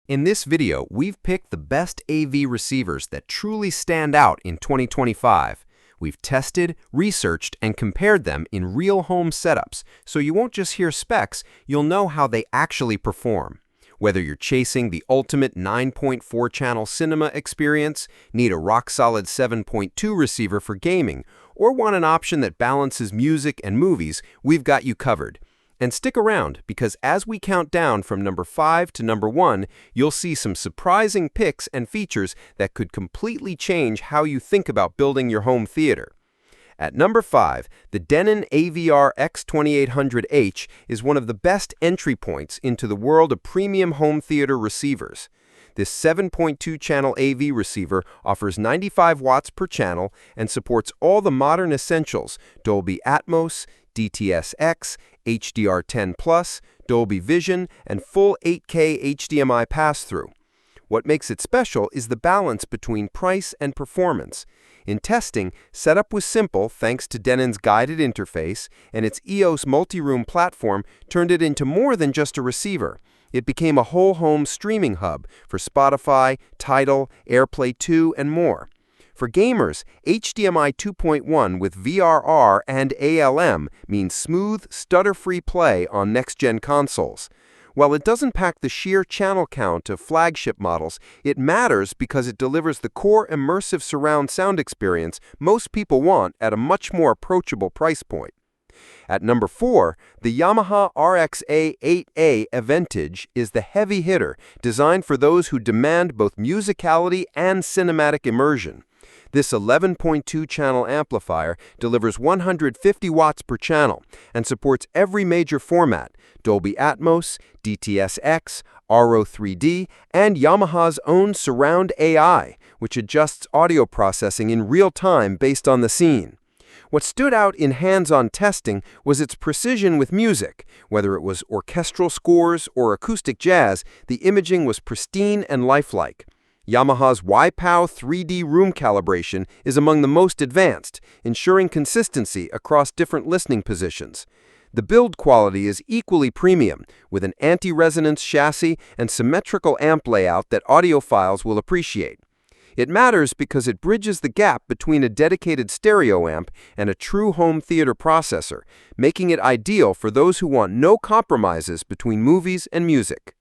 In this video, we've picked the best AV receivers that truly stand out in 2025. We've tested, researched, and compared them in real home setups, so you won't just hear specs, you'll know how they actually perform. Whether you're chasing the ultimate 9.4-channel cinema experience, need a rock-solid 7.2 receiver for gaming, or want an option that balances music and movies, we've got you covered. And stick around, because as we count down from number 5 to number 1, you'll see some surprising picks and features that could completely change how you think about building your home theater. At number 5, the Denon AVR-X2800H is one of the best entry points into the world of premium home theater receivers. This 7.2-channel AV receiver offers 95 watts per channel and supports all the modern essentials: Dolby Atmos, DTS:X, HDR10+, Dolby Vision, and full 8K HDMI pass-through. What makes it special is the balance between price and performance. In testing, setup was simple thanks to Denon's guided interface, and its HEOS multi-room platform turned it into more than just a receiver. It became a whole home streaming hub for Spotify, Tidal, AirPlay 2, and more. For gamers, HDMI 2.1 with VRR and ALM means smooth, stutter-free play on next-gen consoles. While it doesn't pack the sheer channel count of flagship models, it matters because it delivers the core immersive surround sound experience most people want at a much more approachable price point. At number 4, the Yamaha RX-A8A Aventage is the heavy hitter, designed for those who demand both musicality and cinematic immersion. This 11.2-channel amplifier delivers 150 watts per channel and supports every major format: Dolby Atmos, DTS:X, Auro 3D, and Yamaha's own Surround AI, which adjusts audio processing in real time based on the scene. What stood out in hands-on testing was its precision with music. Whether it was orchestral scores or acoustic jazz, the imaging was pristine and lifelike. Yamaha's YPOW 3D room calibration is among the most advanced, ensuring consistency across different listening positions. The build quality is equally premium, with an anti-resonance chassis and symmetrical amp layout that audiophiles will appreciate. It matters because it bridges the gap between a dedicated stereo amp and a true home theater processor, making it ideal for those who want no compromises between movies and music.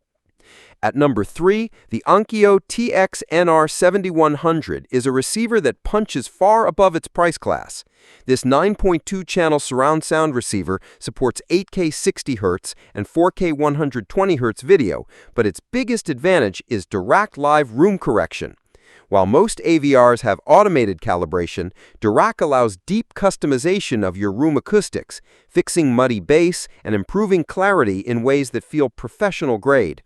At number 3, the Onkyo TX-NR7100 is a receiver that punches far above its price class. This 9.2-channel surround sound receiver supports 8K 60 Hz and 4K 120 Hz video, but its biggest advantage is Dirac live room correction. While most AVRs have automated calibration, Dirac allows deep customization of your room acoustics, fixing muddy bass and improving clarity in ways that feel professional grade.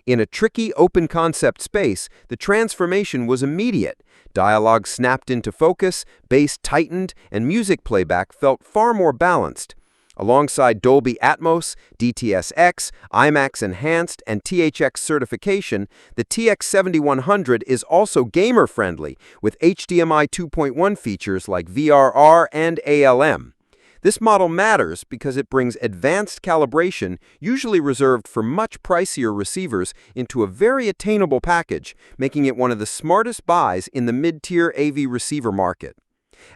In a tricky open-concept space, the transformation was immediate. Dialogue snapped into focus, bass tightened, and music playback felt far more balanced. Alongside Dolby Atmos, DTS:X, IMAX Enhanced, and THX certification, the TX-7100 is also gamer-friendly, with HDMI 2.1 features like VRR and ALM. This model matters because it brings advanced calibration, usually reserved for much pricier receivers, into a very attainable package, making it one of the smartest buys in the mid-tier AV receiver market.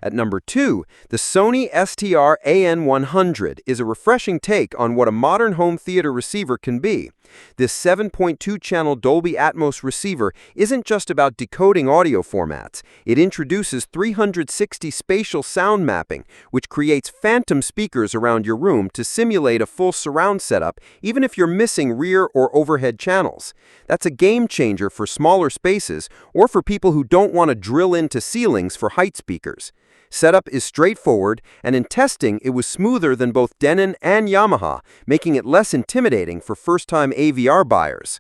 At number 2, the Sony STR-AN1000 is a refreshing take on what a modern home theater receiver can be. This 7.2-channel Dolby Atmos receiver isn't just about decoding audio formats. It introduces 360 spatial sound mapping, which creates phantom speakers around your room to simulate a full surround setup, even if you're missing rear or overhead channels. That's a game changer for smaller spaces or for people who don't want to drill into ceilings for height speakers. Setup is straightforward, and in testing, it was smoother than both Denon and Yamaha, making it less intimidating for first-time AVR buyers.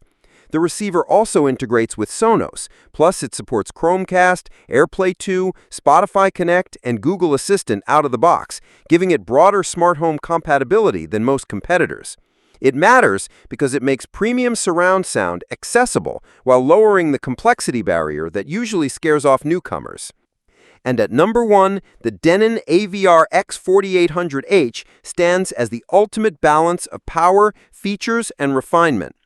The receiver also integrates with Sonos, plus it supports Chromecast, AirPlay 2, Spotify Connect, and Google Assistant out of the box, giving it broader smart home compatibility than most competitors. It matters because it makes premium surround sound accessible while lowering the complexity barrier that usually scares off newcomers. And at number 1, the Denon AVR-X4800H stands as the ultimate balance of power, features, and refinement.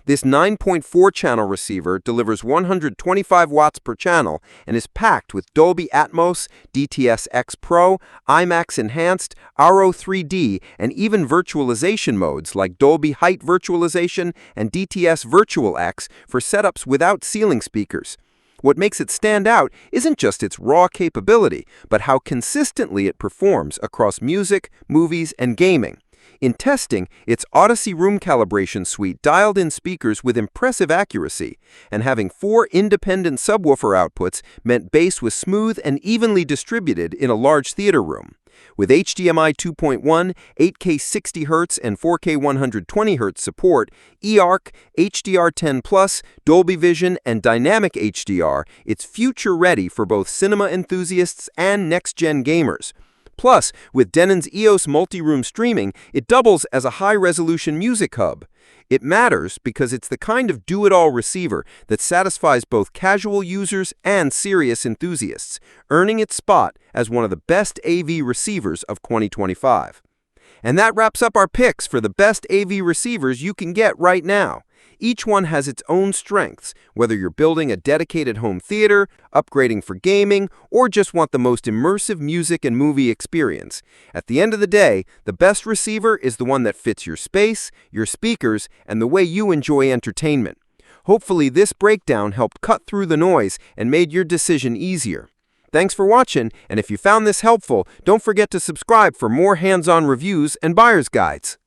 This 9.4-channel receiver delivers 125 watts per channel and is packed with Dolby Atmos, DTS-X Pro, IMAX Enhanced, Auro 3D, and even virtualization modes like Dolby Height Virtualization and DTS Virtual X for setups without ceiling speakers. What makes it stand out isn't just its raw capability, but how consistently it performs across music, movies, and gaming. In testing, its Audyssey room calibration suite dialed in speakers with impressive accuracy, and having 4 independent subwoofer outputs meant bass was smooth and evenly distributed in a large theater room. With HDMI 2.1, 8K 60Hz, and 4K 120Hz support, eARC, HDR10+, Dolby Vision, and Dynamic HDR, it's future-ready for both cinema enthusiasts and next-gen gamers. Plus, with Denon's EOS multi-room streaming, it doubles as a high-resolution music hub. It matters because it's the kind of do-it-all receiver that satisfies both casual users and serious enthusiasts, earning its spot as one of the best AV receivers of 2025. And that wraps up our picks for the best AV receivers you can get right now. Each one has its own strengths, whether you're building a dedicated home theater, upgrading for gaming, or just want the most immersive music and movie experience. At the end of the day, the best receiver is the one that fits your space, your speakers, and the way you enjoy entertainment. Hopefully, this breakdown helped cut through the noise and made your decision easier. Thanks for watching, and if you found this helpful, don't forget to subscribe for more hands-on reviews and buyer's guides.